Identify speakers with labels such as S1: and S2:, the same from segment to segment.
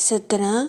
S1: 17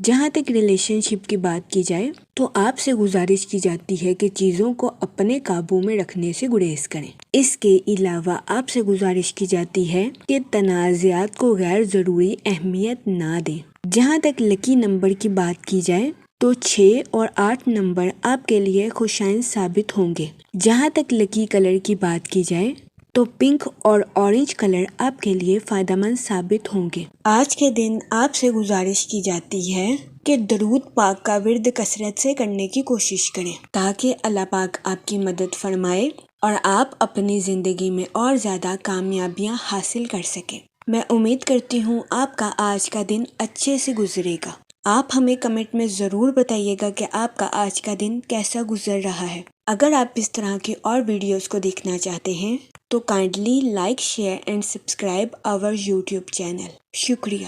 S1: جہاں تک ریلیشن شپ کی بات کی جائے تو آپ سے گزارش کی جاتی ہے کہ چیزوں کو اپنے قابو میں رکھنے سے گریز کریں۔ اس کے علاوہ آپ سے گزارش کی جاتی ہے کہ تنازعات کو غیر ضروری اہمیت نہ دیں۔ جہاں تک لکی نمبر کی بات کی جائے تو 6 اور 8 نمبر آپ کے لیے خوشائن ثابت ہوں گے۔ جہاں تک لکی کلر کی بات کی جائے تو پنک اور اورنج کلر آپ کے لیے فائدہ مند ثابت ہوں گے۔ آج کے دن آپ سے گزارش کی جاتی ہے کہ درود پاک کا ورد کثرت سے کرنے کی کوشش کریں تاکہ اللہ پاک آپ کی مدد فرمائے اور آپ اپنی زندگی میں اور زیادہ کامیابیاں حاصل کر سکیں۔ میں امید کرتی ہوں آپ کا آج کا دن اچھے سے گزرے گا۔ آپ ہمیں کمنٹ میں ضرور بتائیے گا کہ آپ کا آج کا دن کیسا گزر رہا ہے۔ اگر آپ اس طرح کی اور ویڈیوز کو دیکھنا چاہتے ہیں تو kindly like, share and subscribe our YouTube channel. شکریہ۔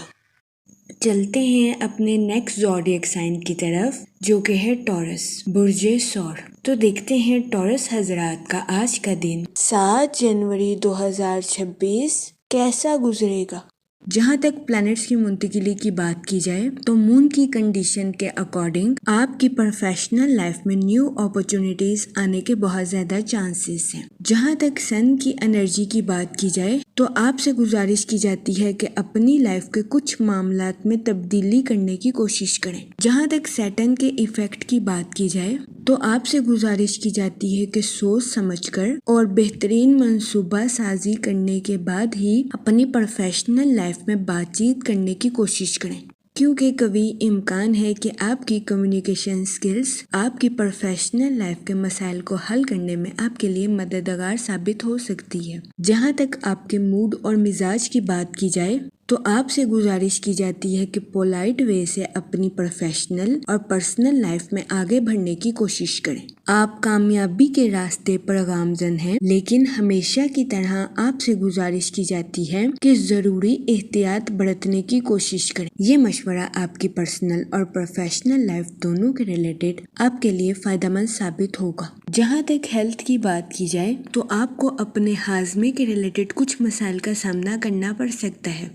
S1: چلتے ہیں اپنے نیکسٹ زوڈیک سائن کی طرف جو کہ ہے ٹورس، برج ثور۔ تو دیکھتے ہیں ٹورس حضرات کا آج کا دن 7 جنوری 2026 کیسا گزرے گا۔ جہاں تک پلانٹس کی منتقلی کی بات کی جائے تو مون کی کنڈیشن کے اکارڈنگ آپ کی پروفیشنل لائف میں نیو اپرچونٹیز آنے کے بہت زیادہ چانسز ہیں۔ جہاں تک سن کی انرجی کی بات کی جائے تو آپ سے گزارش کی جاتی ہے کہ اپنی لائف کے کچھ معاملات میں تبدیلی کرنے کی کوشش کریں۔ جہاں تک سیٹن کے ایفیکٹ کی بات کی جائے تو آپ سے گزارش کی جاتی ہے کہ سوچ سمجھ کر اور بہترین منصوبہ سازی کرنے کے بعد ہی اپنی پروفیشنل لائف میں بات چیت کرنے کی کوشش کریں، کیونکہ کبھی امکان ہے کہ آپ کی کمیونیکیشن سکلز آپ کی پروفیشنل لائف کے مسائل کو حل کرنے میں آپ کے لیے مددگار ثابت ہو سکتی ہے۔ جہاں تک آپ کے موڈ اور مزاج کی بات کی جائے تو آپ سے گزارش کی جاتی ہے کہ پولائٹ وے سے اپنی پروفیشنل اور پرسنل لائف میں آگے بڑھنے کی کوشش کریں۔ آپ کامیابی کے راستے پر گامزن ہیں، لیکن ہمیشہ کی طرح آپ سے گزارش کی جاتی ہے کہ ضروری احتیاط برتنے کی کوشش کریں۔ یہ مشورہ آپ کی پرسنل اور پروفیشنل لائف دونوں کے ریلیٹڈ آپ کے لیے فائدہ مند ثابت ہوگا۔ جہاں تک ہیلتھ کی بات کی جائے تو آپ کو اپنے ہاضمے کے ریلیٹڈ کچھ مسائل کا سامنا کرنا پڑ سکتا ہے۔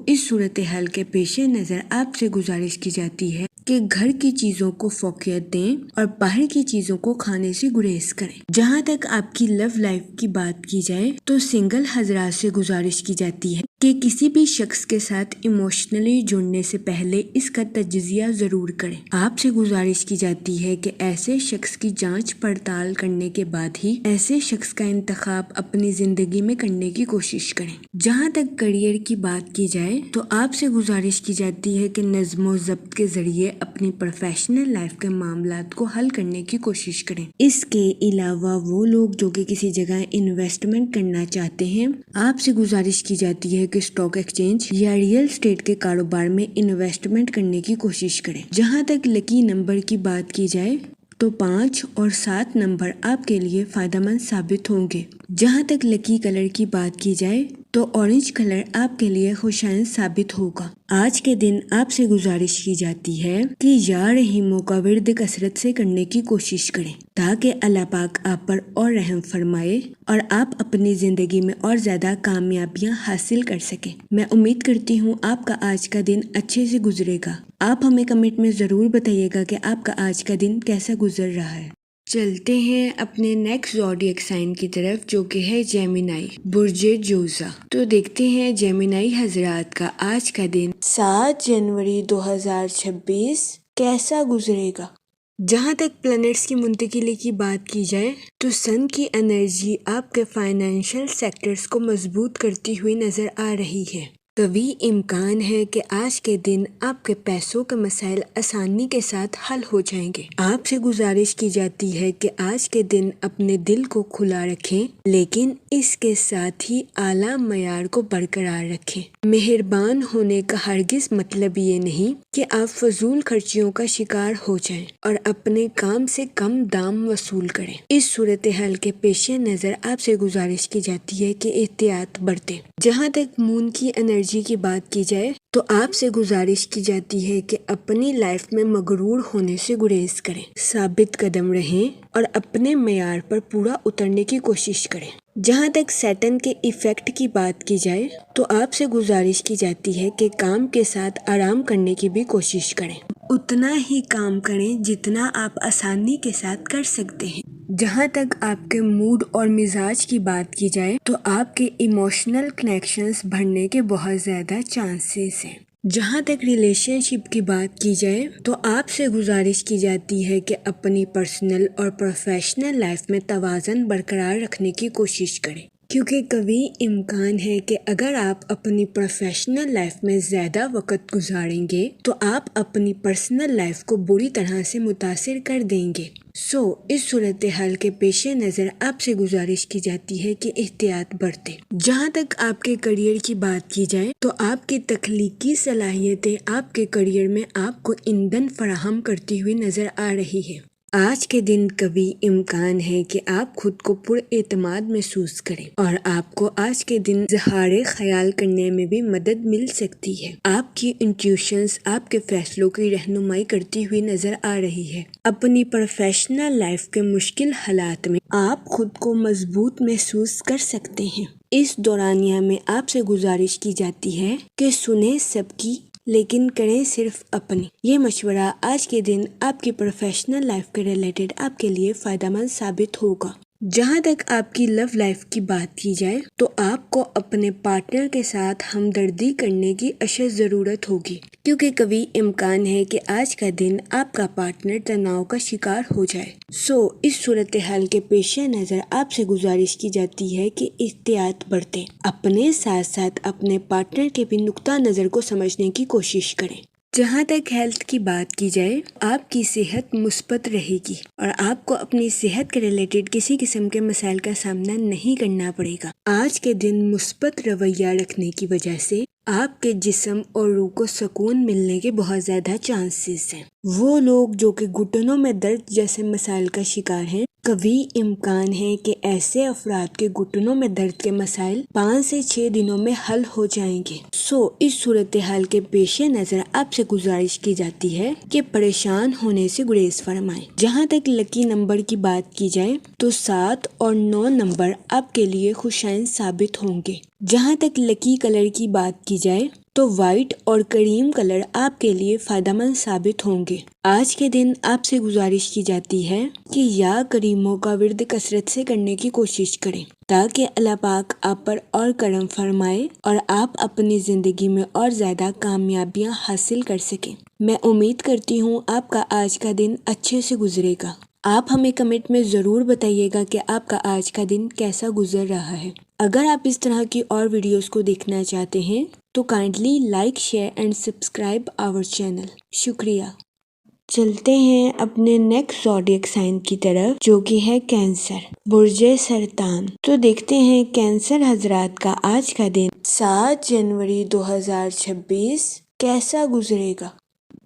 S1: اس صورتحال کے پیش نظر آپ سے گزارش کی جاتی ہے کہ گھر کی چیزوں کو فوقیت دیں اور باہر کی چیزوں کو کھانے سے گریز کریں۔ جہاں تک آپ کی لو لائف کی بات کی جائے تو سنگل حضرات سے گزارش کی جاتی ہے کہ کسی بھی شخص کے ساتھ ایموشنلی جڑنے سے پہلے اس کا تجزیہ ضرور کریں۔ آپ سے گزارش کی جاتی ہے کہ ایسے شخص کی جانچ پڑتال کرنے کے بعد ہی ایسے شخص کا انتخاب اپنی زندگی میں کرنے کی کوشش کریں۔ جہاں تک کریئر کی بات کی جائے تو آپ سے گزارش کی جاتی ہے کہ نظم و ضبط کے ذریعے اپنی پروفیشنل لائف کے معاملات کو حل کرنے کی کوشش کریں۔ اس کے علاوہ وہ لوگ جو کہ کسی جگہ انویسٹمنٹ کرنا چاہتے ہیں، آپ سے گزارش کی جاتی ہے کہ اسٹاک ایکسچینج یا ریئل اسٹیٹ کے کاروبار میں انویسٹمنٹ کرنے کی کوشش کریں۔ جہاں تک لکی نمبر کی بات کی جائے تو 5 اور 7 نمبر آپ کے لیے فائدہ مند ثابت ہوں گے۔ جہاں تک لکی کلر کی بات کی جائے تو اورنج کلر آپ کے لیے خوشائن ثابت ہوگا۔ آج کے دن آپ سے گزارش کی جاتی ہے کہ یا رحیموں کا ورد کثرت سے کرنے کی کوشش کریں تاکہ اللہ پاک آپ پر اور رحم فرمائے اور آپ اپنی زندگی میں اور زیادہ کامیابیاں حاصل کر سکیں۔ میں امید کرتی ہوں آپ کا آج کا دن اچھے سے گزرے گا۔ آپ ہمیں کمنٹ میں ضرور بتائیے گا کہ آپ کا آج کا دن کیسا گزر رہا ہے۔ چلتے ہیں اپنے نیکسٹ زوڈیک سائن کی طرف جو کہ ہے جیمینائی، برج جوزا۔ تو دیکھتے ہیں جیمینائی حضرات کا آج کا دن 7 جنوری 2026 کیسا گزرے گا۔ جہاں تک پلانٹس کی منتقلی کی بات کی جائے تو سن کی انرجی آپ کے فائنینشیل سیکٹرز کو مضبوط کرتی ہوئی نظر آ رہی ہے۔ کبھی امکان ہے کہ آج کے دن آپ کے پیسوں کے مسائل آسانی کے ساتھ حل ہو جائیں گے۔ آپ سے گزارش کی جاتی ہے کہ آج کے دن اپنے دل کو کھلا رکھیں، لیکن اس کے ساتھ ہی اعلیٰ معیار کو برقرار رکھیں۔ مہربان ہونے کا ہرگز مطلب یہ نہیں کہ آپ فضول خرچیوں کا شکار ہو جائیں اور اپنے کام سے کم دام وصول کریں۔ اس صورتحال کے پیش نظر آپ سے گزارش کی جاتی ہے کہ احتیاط برتیں۔ جہاں تک مون کی انرجی کی بات کی جائے تو آپ سے گزارش کی جاتی ہے کہ اپنی لائف میں مغرور ہونے سے گریز کریں، ثابت قدم رہیں اور اپنے معیار پر پورا اترنے کی کوشش کریں۔ جہاں تک سیٹن کے ایفیکٹ کی بات کی جائے تو آپ سے گزارش کی جاتی ہے کہ کام کے ساتھ آرام کرنے کی بھی کوشش کریں، اتنا ہی کام کریں جتنا آپ آسانی کے ساتھ کر سکتے ہیں۔ جہاں تک آپ کے موڈ اور مزاج کی بات کی جائے تو آپ کے ایموشنل کنیکشنز بڑھنے کے بہت زیادہ چانسز ہیں۔ جہاں تک ریلیشن شپ کی بات کی جائے تو آپ سے گزارش کی جاتی ہے کہ اپنی پرسنل اور پروفیشنل لائف میں توازن برقرار رکھنے کی کوشش کریں، کیونکہ کبھی امکان ہے کہ اگر آپ اپنی پروفیشنل لائف میں زیادہ وقت گزاریں گے تو آپ اپنی پرسنل لائف کو بری طرح سے متاثر کر دیں گے۔ اس صورتحال کے پیش نظر آپ سے گزارش کی جاتی ہے کہ احتیاط برتیں۔ جہاں تک آپ کے کریئر کی بات کی جائے تو آپ کی تخلیقی صلاحیتیں آپ کے کریئر میں آپ کو ایندھن فراہم کرتی ہوئی نظر آ رہی ہے۔ آج کے دن کبھی امکان ہے کہ آپ خود کو پر اعتماد محسوس کریں اور آپ کو آج کے دن اظہار خیال کرنے میں بھی مدد مل سکتی ہے۔ آپ کی انٹیوشنز آپ کے فیصلوں کی رہنمائی کرتی ہوئی نظر آ رہی ہے۔ اپنی پروفیشنل لائف کے مشکل حالات میں آپ خود کو مضبوط محسوس کر سکتے ہیں۔ اس دورانیہ میں آپ سے گزارش کی جاتی ہے کہ سنیں سب کی لیکن کریں صرف اپنی۔ یہ مشورہ آج کے دن آپ کی پروفیشنل لائف کے ریلیٹڈ آپ کے لیے فائدہ مند ثابت ہوگا۔ جہاں تک آپ کی لو لائف کی بات کی جائے تو آپ کو اپنے پارٹنر کے ساتھ ہمدردی کرنے کی اشد ضرورت ہوگی، کیونکہ کبھی امکان ہے کہ آج کا دن آپ کا پارٹنر تناؤ کا شکار ہو جائے۔ اس صورتحال کے پیش نظر آپ سے گزارش کی جاتی ہے کہ احتیاط برتیں، اپنے ساتھ ساتھ اپنے پارٹنر کے بھی نقطہ نظر کو سمجھنے کی کوشش کریں۔ جہاں تک ہیلتھ کی بات کی جائے آپ کی صحت مثبت رہے گی اور آپ کو اپنی صحت کے ریلیٹڈ کسی قسم کے مسائل کا سامنا نہیں کرنا پڑے گا۔ آج کے دن مثبت رویہ رکھنے کی وجہ سے آپ کے جسم اور روح کو سکون ملنے کے بہت زیادہ چانسز ہیں۔ وہ لوگ جو کہ گھٹنوں میں درد جیسے مسائل کا شکار ہیں، کبھی امکان ہے کہ ایسے افراد کے گھٹنوں میں درد کے مسائل 5 سے 6 دنوں میں حل ہو جائیں گے۔ اس صورتحال کے پیش نظر آپ سے گزارش کی جاتی ہے کہ پریشان ہونے سے گریز فرمائیں۔ جہاں تک لکی نمبر کی بات کی جائے تو 7 اور 9 نمبر آپ کے لیے خوشائن ثابت ہوں گے۔ جہاں تک لکی کلر کی بات کی جائے تو وائٹ اور کریم کلر آپ کے لیے فائدہ مند ثابت ہوں گے۔ آج کے دن آپ سے گزارش کی جاتی ہے کہ یا کریموں کا ورد کثرت سے کرنے کی کوشش کریں تاکہ اللہ پاک آپ پر اور کرم فرمائے اور آپ اپنی زندگی میں اور زیادہ کامیابیاں حاصل کر سکیں۔ میں امید کرتی ہوں آپ کا آج کا دن اچھے سے گزرے گا۔ آپ ہمیں کمنٹ میں ضرور بتائیے گا کہ آپ کا آج کا دن کیسا گزر رہا ہے۔ اگر آپ اس طرح کی اور ویڈیوز کو دیکھنا چاہتے ہیں تو kindly like, share and subscribe our channel. شکریہ۔ چلتے ہیں اپنے نیکسٹ زوڈیک سائن کی طرف جو کہ ہے کینسر، برج سرطان۔ تو دیکھتے ہیں کینسر حضرات کا آج کا دن 7 جنوری 2026 کیسا گزرے گا۔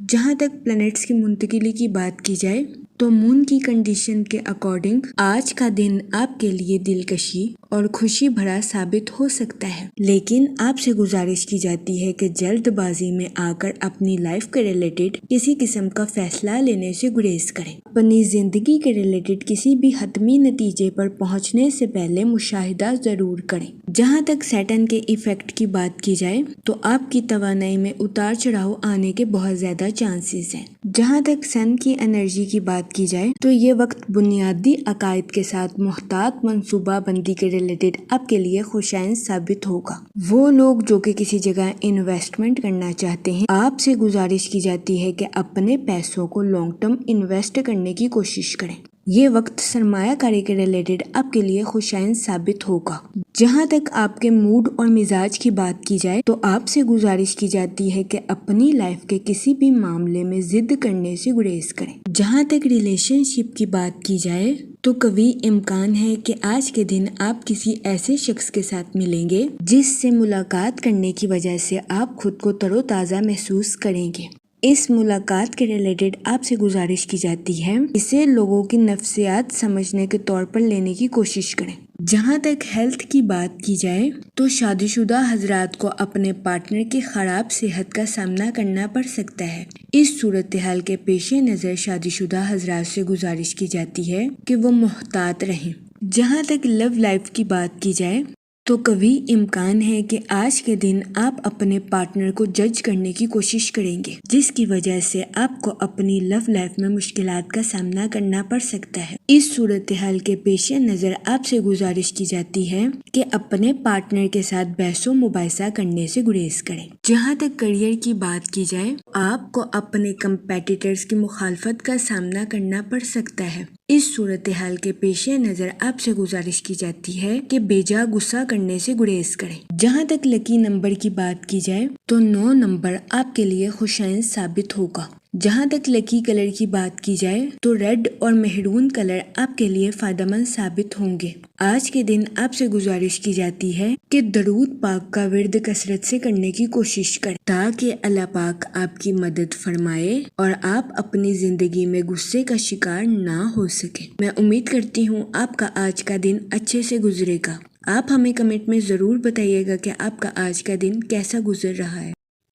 S1: جہاں تک پلانٹس کی منتقلی کی بات کی جائے تو مون کی کنڈیشن کے اکارڈنگ آج کا دن آپ کے لیے دلکشی اور خوشی بھرا ثابت ہو سکتا ہے، لیکن آپ سے گزارش کی جاتی ہے کہ جلد بازی میں آ کر اپنی لائف کے ریلیٹڈ کسی قسم کا فیصلہ لینے سے گریز کریں۔ اپنی زندگی کے ریلیٹڈ کسی بھی حتمی نتیجے پر پہنچنے سے پہلے مشاہدہ ضرور کریں۔ جہاں تک سیٹن کے ایفیکٹ کی بات کی جائے تو آپ کی توانائی میں اتار چڑھاؤ آنے کے بہت زیادہ چانسز ہیں۔ جہاں تک سن کی انرجی کی بات کی جائے تو یہ وقت بنیادی عقائد کے ساتھ محتاط منصوبہ بندی کے ریلیٹڈ آپ کے لیے خوشائن ثابت ہوگا۔ وہ لوگ جو کہ کسی جگہ انویسٹمنٹ کرنا چاہتے ہیں، آپ سے گزارش کی جاتی ہے کہ اپنے پیسوں کو لانگ ٹرم انویسٹ کرنے کی کوشش کریں۔ یہ وقت سرمایہ کاری کے ریلیٹڈ آپ کے لیے خوشائن ثابت ہوگا۔ جہاں تک آپ کے موڈ اور مزاج کی بات کی جائے تو آپ سے گزارش کی جاتی ہے کہ اپنی لائف کے کسی بھی معاملے میں ضد کرنے سے گریز کریں۔ جہاں تک ریلیشن شپ کی بات کی جائے تو کبھی امکان ہے کہ آج کے دن آپ کسی ایسے شخص کے ساتھ ملیں گے جس سے ملاقات کرنے کی وجہ سے آپ خود کو تر و تازہ محسوس کریں گے۔ اس ملاقات کے ریلیٹڈ آپ سے گزارش کی جاتی ہے اسے لوگوں کی نفسیات سمجھنے کے طور پر لینے کی کوشش کریں۔ جہاں تک ہیلتھ کی بات کی جائے تو شادی شدہ حضرات کو اپنے پارٹنر کی خراب صحت کا سامنا کرنا پڑ سکتا ہے۔ اس صورتحال کے پیش نظر شادی شدہ حضرات سے گزارش کی جاتی ہے کہ وہ محتاط رہیں جہاں تک لو لائف کی بات کی جائے تو کبھی امکان ہے کہ آج کے دن آپ اپنے پارٹنر کو جج کرنے کی کوشش کریں گے، جس کی وجہ سے آپ کو اپنی لو لائف میں مشکلات کا سامنا کرنا پڑ سکتا ہے۔ اس صورتحال کے پیش نظر آپ سے گزارش کی جاتی ہے کہ اپنے پارٹنر کے ساتھ بحث و مباحثہ کرنے سے گریز کریں۔ جہاں تک کیریئر کی بات کی جائے، آپ کو اپنے کمپیٹیٹرز کی مخالفت کا سامنا کرنا پڑ سکتا ہے۔ اس صورتحال کے پیش نظر آپ سے گزارش کی جاتی ہے کہ بیجا غصہ کرنے سے گریز کریں۔ جہاں تک لکی نمبر کی بات کی جائے تو 9 نمبر آپ کے لیے خوشائن ثابت ہوگا۔ جہاں تک لکی کلر کی بات کی جائے تو ریڈ اور مہرون کلر آپ کے لیے فائدہ مند ثابت ہوں گے۔ آج کے دن آپ سے گزارش کی جاتی ہے کہ درود پاک کا ورد کثرت سے کرنے کی کوشش کریں تاکہ اللہ پاک آپ کی مدد فرمائے اور آپ اپنی زندگی میں غصے کا شکار نہ ہو سکے۔ میں امید کرتی ہوں آپ کا آج کا دن اچھے سے گزرے گا۔ آپ ہمیں کمنٹ میں ضرور بتائیے گا کہ آپ کا آج کا دن کیسا گزر رہا ہے۔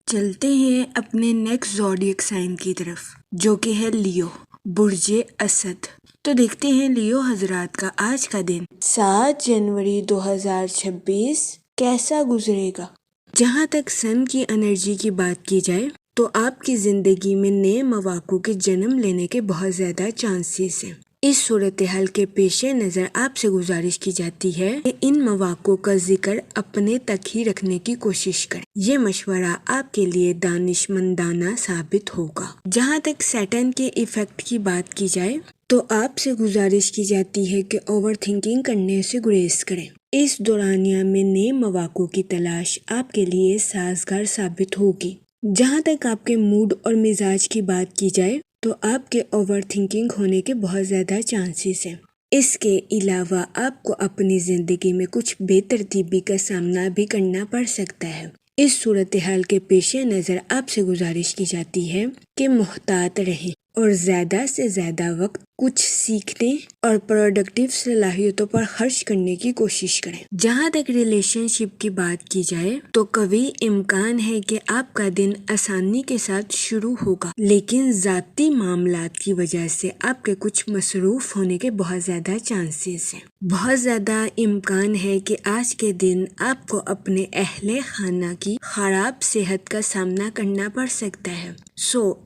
S1: چلتے ہیں اپنے نیکسٹ زوڈیک سائن کی طرف، جو کہ ہے لیو، برج اسد۔ تو دیکھتے ہیں لیو حضرات کا آج کا دن 7 جنوری 2026 کیسا گزرے گا۔ جہاں تک سن کی انرجی کی بات کی جائے تو آپ کی زندگی میں نئے مواقع کے جنم لینے کے بہت زیادہ چانسز ہیں۔ اس صورتحال کے پیش نظر آپ سے گزارش کی جاتی ہے کہ ان مواقع کا ذکر اپنے تک ہی رکھنے کی کوشش کریں۔ یہ مشورہ آپ کے لیے دانش مندانہ ثابت ہوگا۔ جہاں تک سیٹرن کے ایفیکٹ کی بات کی جائے تو آپ سے گزارش کی جاتی ہے کہ اوور تھنکنگ کرنے سے گریز کریں۔ اس دورانیہ میں نئے مواقع کی تلاش آپ کے لیے سازگار ثابت ہوگی۔ جہاں تک آپ کے موڈ اور مزاج کی بات کی جائے تو آپ کے اوور تھنکنگ ہونے کے بہت زیادہ چانسز ہیں۔ اس کے علاوہ آپ کو اپنی زندگی میں کچھ بے ترتیبی کا سامنا بھی کرنا پڑ سکتا ہے۔ اس صورتحال کے پیش نظر آپ سے گزارش کی جاتی ہے کہ محتاط رہیں اور زیادہ سے زیادہ وقت کچھ سیکھنے اور پروڈکٹیو صلاحیتوں پر خرچ کرنے کی کوشش کریں۔ جہاں تک ریلیشن شپ کی بات کی جائے تو کبھی امکان ہے کہ آپ کا دن آسانی کے ساتھ شروع ہوگا، لیکن ذاتی معاملات کی وجہ سے آپ کے کچھ مصروف ہونے کے بہت زیادہ چانسز ہیں۔ بہت زیادہ امکان ہے کہ آج کے دن آپ کو اپنے اہل خانہ کی خراب صحت کا سامنا کرنا پڑ سکتا ہے۔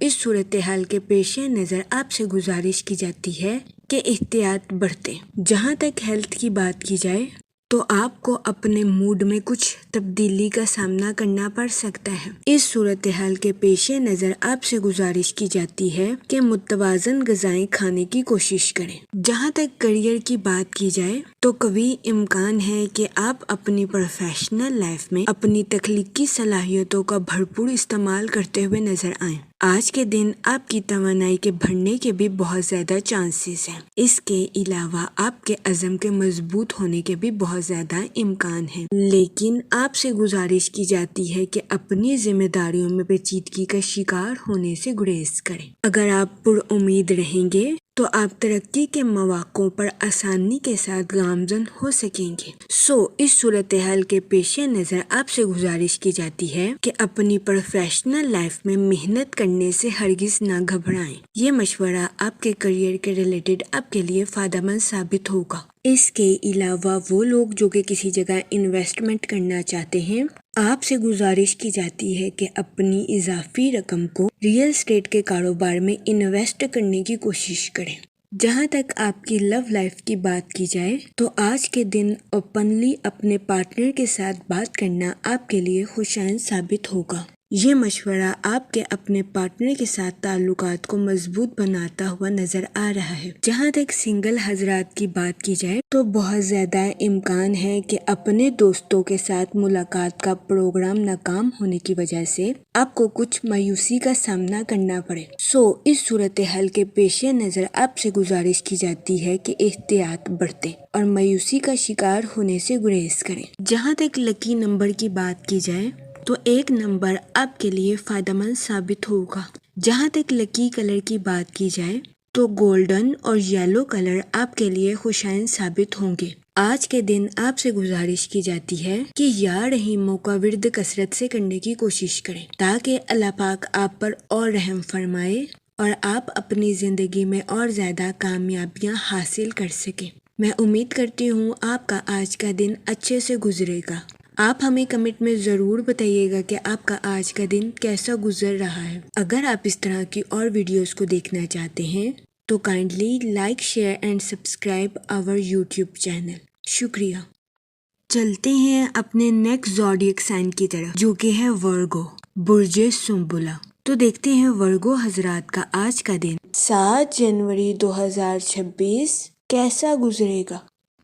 S1: اس صورتحال کے پیش نظر آپ سے گزارش کی جاتی ہے کہ احتیاط برتیں۔ جہاں تک ہیلتھ کی بات کی جائے تو آپ کو اپنے موڈ میں کچھ تبدیلی کا سامنا کرنا پڑ سکتا ہے۔ اس صورتحال کے پیش نظر آپ سے گزارش کی جاتی ہے کہ متوازن غذائیں کھانے کی کوشش کریں۔ جہاں تک کیریئر کی بات کی جائے تو کبھی امکان ہے کہ آپ اپنی پروفیشنل لائف میں اپنی تخلیقی صلاحیتوں کا بھرپور استعمال کرتے ہوئے نظر آئیں۔ آج کے دن آپ کی توانائی کے بڑھنے کے بھی بہت زیادہ چانسز ہیں۔ اس کے علاوہ آپ کے عزم کے مضبوط ہونے کے بھی بہت زیادہ امکان ہیں، لیکن آپ سے گزارش کی جاتی ہے کہ اپنی ذمہ داریوں میں پیچیدگی کا شکار ہونے سے گریز کریں۔ اگر آپ پر امید رہیں گے تو آپ ترقی کے مواقعوں پر آسانی کے ساتھ گامزن ہو سکیں گے۔ اس صورتحال کے پیش نظر آپ سے گزارش کی جاتی ہے کہ اپنی پروفیشنل لائف میں محنت کرنے سے ہرگز نہ گھبرائیں۔ یہ مشورہ آپ کے کیریئر کے ریلیٹڈ آپ کے لیے فائدہ مند ثابت ہوگا۔ اس کے علاوہ وہ لوگ جو کہ کسی جگہ انویسٹمنٹ کرنا چاہتے ہیں، آپ سے گزارش کی جاتی ہے کہ اپنی اضافی رقم کو ریئل اسٹیٹ کے کاروبار میں انویسٹ کرنے کی کوشش کریں۔ جہاں تک آپ کی لو لائف کی بات کی جائے تو آج کے دن اوپنلی اپنے پارٹنر کے ساتھ بات کرنا آپ کے لیے خوشائن ثابت ہوگا۔ یہ مشورہ آپ کے اپنے پارٹنر کے ساتھ تعلقات کو مضبوط بناتا ہوا نظر آ رہا ہے۔ جہاں تک سنگل حضرات کی بات کی جائے تو بہت زیادہ امکان ہے کہ اپنے دوستوں کے ساتھ ملاقات کا پروگرام ناکام ہونے کی وجہ سے آپ کو کچھ مایوسی کا سامنا کرنا پڑے۔ اس صورتحال کے پیش نظر آپ سے گزارش کی جاتی ہے کہ احتیاط برتیں اور مایوسی کا شکار ہونے سے گریز کریں۔ جہاں تک لکی نمبر کی بات کی جائے تو 1 نمبر آپ کے لیے فائدہ مند ثابت ہوگا۔ جہاں تک لکی کلر کی بات کی جائے تو گولڈن اور یلو کلر آپ کے لیے خوشائن ثابت ہوں گے۔ آج کے دن آپ سے گزارش کی جاتی ہے کہ یا رحیموں کا ورد کثرت سے کرنے کی کوشش کریں تاکہ اللہ پاک آپ پر اور رحم فرمائے اور آپ اپنی زندگی میں اور زیادہ کامیابیاں حاصل کر سکیں۔ میں امید کرتی ہوں آپ کا آج کا دن اچھے سے گزرے گا۔ آپ ہمیں کمنٹ میں ضرور بتائیے گا کہ آپ کا آج کا دن کیسا گزر رہا ہے۔ اگر آپ اس طرح کی اور ویڈیوز کو دیکھنا چاہتے ہیں تو kindly like, share and subscribe our YouTube channel. شکریہ۔ چلتے ہیں اپنے نیکسٹ زوڈیک سائن کی طرف، جو کہ ہے ورگو، برج سنبلہ۔ تو دیکھتے ہیں ورگو حضرات کا آج کا دن 7 جنوری 2026 کیسا گزرے گا۔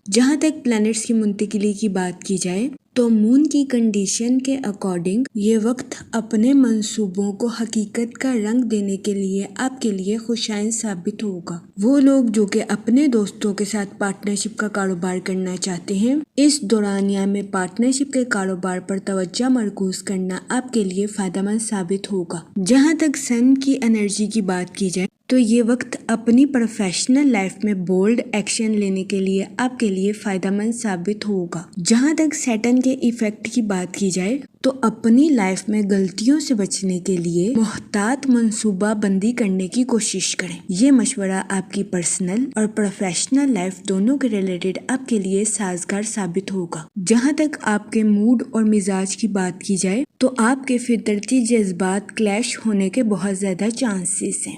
S1: جہاں تک پلانٹس کی منتقلی کی بات کی جائے تو مون کی کنڈیشن کے اکارڈنگ یہ وقت اپنے منصوبوں کو حقیقت کا رنگ دینے کے لیے آپ کے لیے خوشائن ثابت ہوگا۔ وہ لوگ جو کہ اپنے دوستوں کے ساتھ پارٹنرشپ کا کاروبار کرنا چاہتے ہیں، اس دورانیہ میں پارٹنرشپ کے کاروبار پر توجہ مرکوز کرنا آپ کے لیے فائدہ مند ثابت ہوگا۔ جہاں تک سن کی انرجی کی بات کی جائے تو یہ وقت اپنی پروفیشنل لائف میں بولڈ ایکشن لینے کے لیے آپ کے لیے فائدہ مند ثابت ہوگا۔ جہاں تک سیٹن کے ایفیکٹ کی بات کی جائے تو اپنی لائف میں غلطیوں سے بچنے کے لیے محتاط منصوبہ بندی کرنے کی کوشش کریں۔ یہ مشورہ آپ کی پرسنل اور پروفیشنل لائف دونوں کے ریلیٹڈ آپ کے لیے سازگار ثابت ہوگا۔ جہاں تک آپ کے موڈ اور مزاج کی بات کی جائے تو آپ کے فطرتی جذبات کلیش ہونے کے بہت زیادہ چانسز ہیں۔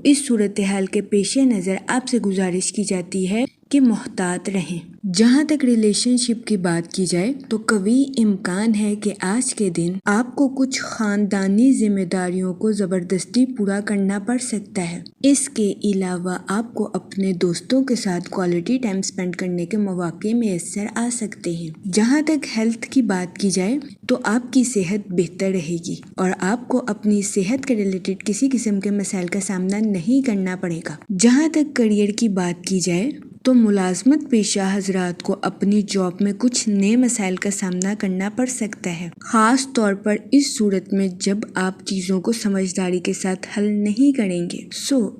S1: اس صورتحال کے پیش نظر آپ سے گزارش کی جاتی ہے کہ محتاط رہیں۔ جہاں تک ریلیشن شپ کی بات کی جائے تو قوی امکان ہے کہ آج کے دن آپ کو کچھ خاندانی ذمہ داریوں کو زبردستی پورا کرنا پڑ سکتا ہے۔ اس کے علاوہ آپ کو اپنے دوستوں کے ساتھ کوالٹی ٹائم سپینڈ کرنے کے مواقع میسر آ سکتے ہیں۔ جہاں تک ہیلتھ کی بات کی جائے تو آپ کی صحت بہتر رہے گی اور آپ کو اپنی صحت کے ریلیٹڈ کسی قسم کے مسائل کا سامنا نہیں کرنا پڑے گا۔ جہاں تک کیریئر کی بات کی جائے تو ملازمت پیشہ حضرات کو اپنی جاب میں کچھ نئے مسائل کا سامنا کرنا پڑ سکتا ہے، خاص طور پر اس صورت میں جب آپ چیزوں کو سمجھداری کے ساتھ حل نہیں کریں گے۔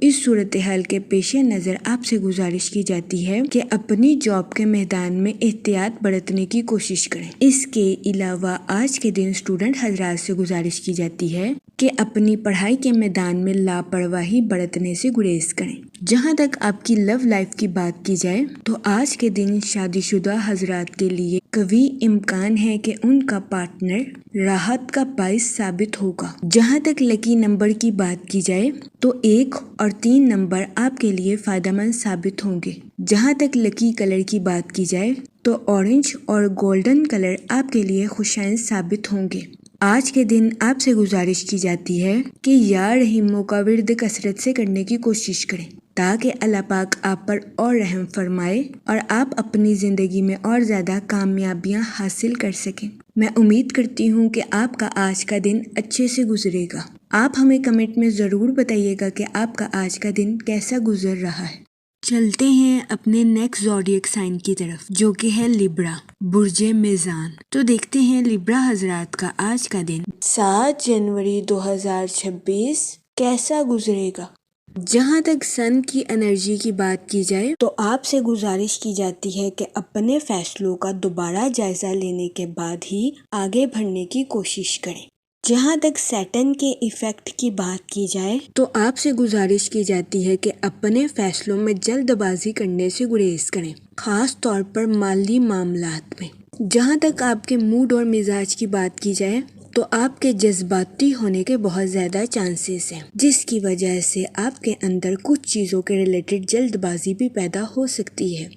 S1: اس صورتحال کے پیش نظر آپ سے گزارش کی جاتی ہے کہ اپنی جاب کے میدان میں احتیاط برتنے کی کوشش کریں۔ اس کے علاوہ آج کے دن اسٹوڈنٹ حضرات سے گزارش کی جاتی ہے کہ اپنی پڑھائی کے میدان میں لاپرواہی برتنے سے گریز کریں۔ جہاں تک آپ کی لو لائف کی بات کی جائے تو آج کے دن شادی شدہ حضرات کے لیے قوی امکان ہے کہ ان کا پارٹنر راحت کا باعث ثابت ہوگا۔ جہاں تک لکی نمبر کی بات کی جائے تو 1 اور 3 نمبر آپ کے لیے فائدہ مند ثابت ہوں گے۔ جہاں تک لکی کلر کی بات کی جائے تو اورنج اور گولڈن کلر آپ کے لیے خوشائن ثابت ہوں گے۔ آج کے دن آپ سے گزارش کی جاتی ہے کہ یا رحیموں کا ورد کثرت سے کرنے کی کوشش کریں تاکہ اللہ پاک آپ پر اور رحم فرمائے اور آپ اپنی زندگی میں اور زیادہ کامیابیاں حاصل کر سکیں۔ میں امید کرتی ہوں کہ آپ کا آج کا دن اچھے سے گزرے گا۔ آپ ہمیں کمنٹ میں ضرور بتائیے گا کہ آپ کا آج کا دن کیسا گزر رہا ہے۔ چلتے ہیں اپنے نیکسٹ زوڈیک سائن کی طرف، جو کہ ہے لیبرا، برج میزان۔ تو دیکھتے ہیں لیبرا حضرات کا آج کا دن 7 جنوری 2026 کیسا گزرے گا۔ جہاں تک سن کی انرجی کی بات کی جائے تو آپ سے گزارش کی جاتی ہے کہ اپنے فیصلوں کا دوبارہ جائزہ لینے کے بعد ہی آگے بڑھنے کی کوشش کریں۔ جہاں تک سیٹن کے ایفیکٹ کی بات کی جائے تو آپ سے گزارش کی جاتی ہے کہ اپنے فیصلوں میں جلد بازی کرنے سے گریز کریں، خاص طور پر مالی معاملات میں۔ جہاں تک آپ کے موڈ اور مزاج کی بات کی جائے تو آپ کے جذباتی ہونے کے بہت زیادہ چانسز ہیں، جس کی وجہ سے آپ کے اندر کچھ چیزوں کے ریلیٹڈ جلد بازی بھی پیدا ہو سکتی ہے۔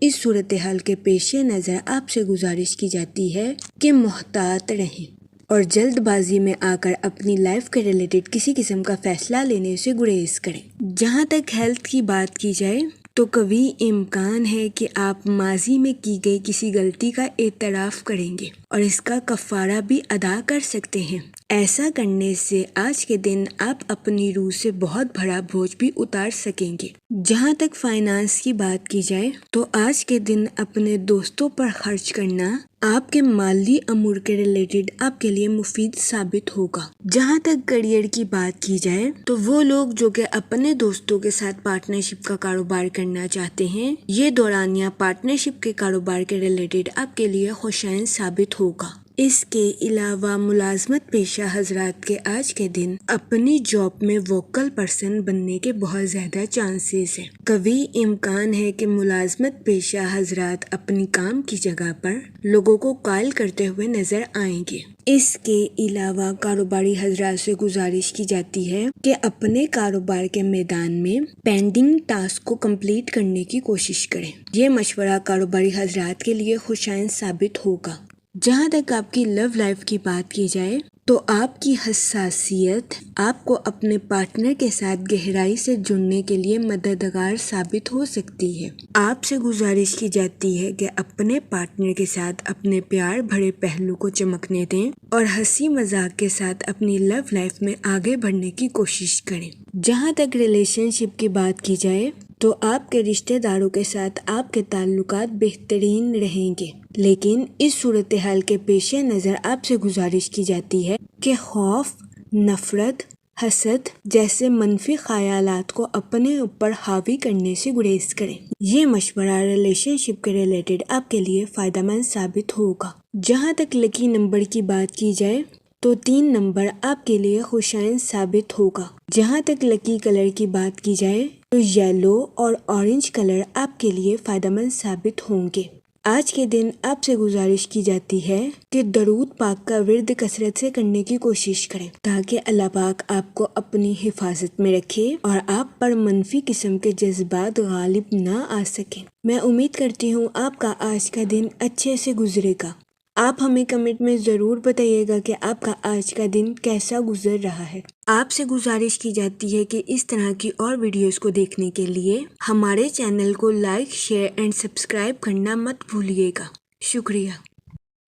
S1: اس صورتحال کے پیش نظر آپ سے گزارش کی جاتی ہے کہ محتاط رہیں اور جلد بازی میں آ کر اپنی لائف کے ریلیٹڈ کسی قسم کا فیصلہ لینے سے گریز کریں۔ جہاں تک ہیلتھ کی بات کی جائے تو قوی امکان ہے کہ آپ ماضی میں کی گئی کسی غلطی کا اعتراف کریں گے اور اس کا کفارہ بھی ادا کر سکتے ہیں۔ ایسا کرنے سے آج کے دن آپ اپنی روح سے بہت بڑا بوجھ بھی اتار سکیں گے۔ جہاں تک فائنانس کی بات کی جائے تو آج کے دن اپنے دوستوں پر خرچ کرنا آپ کے مالی امور کے ریلیٹڈ آپ کے لیے مفید ثابت ہوگا۔ جہاں تک کیریئر کی بات کی جائے تو وہ لوگ جو کہ اپنے دوستوں کے ساتھ پارٹنرشپ کا کاروبار کرنا چاہتے ہیں، یہ دورانیہ پارٹنرشپ کے کاروبار کے ریلیٹڈ آپ کے لیے خوشائن ثابت ہوگا۔ اس کے علاوہ ملازمت پیشہ حضرات کے آج کے دن اپنی جاب میں ووکل پرسن بننے کے بہت زیادہ چانسز ہیں۔ قوی امکان ہے کہ ملازمت پیشہ حضرات اپنی کام کی جگہ پر لوگوں کو قائل کرتے ہوئے نظر آئیں گے۔ اس کے علاوہ کاروباری حضرات سے گزارش کی جاتی ہے کہ اپنے کاروبار کے میدان میں پینڈنگ ٹاسک کو کمپلیٹ کرنے کی کوشش کریں۔ یہ مشورہ کاروباری حضرات کے لیے خوشائند ثابت ہوگا۔ جہاں تک آپ کی لو لائف کی بات کی جائے تو آپ کی حساسیت آپ کو اپنے پارٹنر کے ساتھ گہرائی سے جڑنے کے لیے مددگار ثابت ہو سکتی ہے۔ آپ سے گزارش کی جاتی ہے کہ اپنے پارٹنر کے ساتھ اپنے پیار بھرے پہلو کو چمکنے دیں اور ہنسی مذاق کے ساتھ اپنی لو لائف میں آگے بڑھنے کی کوشش کریں۔ جہاں تک ریلیشن شپ کی بات کی جائے تو آپ کے رشتہ داروں کے ساتھ آپ کے تعلقات بہترین رہیں گے، لیکن اس صورتحال کے پیش نظر آپ سے گزارش کی جاتی ہے کہ خوف، نفرت، حسد جیسے منفی خیالات کو اپنے اوپر حاوی کرنے سے گریز کریں۔ یہ مشورہ ریلیشن شپ کے ریلیٹڈ آپ کے لیے فائدہ مند ثابت ہوگا۔ جہاں تک لکی نمبر کی بات کی جائے تو 3 نمبر آپ کے لیے خوشائند ثابت ہوگا۔ جہاں تک لکی کلر کی بات کی جائے تو یلو اور اورنج کلر آپ کے لیے فائدہ مند ثابت ہوں گے۔ آج کے دن آپ سے گزارش کی جاتی ہے کہ درود پاک کا ورد کثرت سے کرنے کی کوشش کریں تاکہ اللہ پاک آپ کو اپنی حفاظت میں رکھے اور آپ پر منفی قسم کے جذبات غالب نہ آ سکیں۔ میں امید کرتی ہوں آپ کا آج کا دن اچھے سے گزرے گا۔ آپ ہمیں کمنٹ میں ضرور بتائیے گا کہ آپ کا آج کا دن کیسا گزر رہا ہے۔ آپ سے گزارش کی جاتی ہے کہ اس طرح کی اور ویڈیوز کو دیکھنے کے لیے ہمارے چینل کو لائک، شیئر اینڈ سبسکرائب کرنا مت بھولیے گا۔ شکریہ۔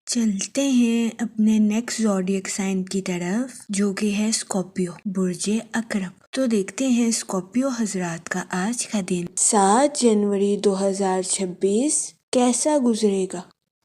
S1: چلتے ہیں اپنے نیکسٹ زوڈیک سائن کی طرف جو کہ ہے اسکارپیو، برج عقرب۔ تو دیکھتے ہیں اسکارپیو حضرات کا آج کا دن 7 جنوری 2026 کیسا گزرے گا۔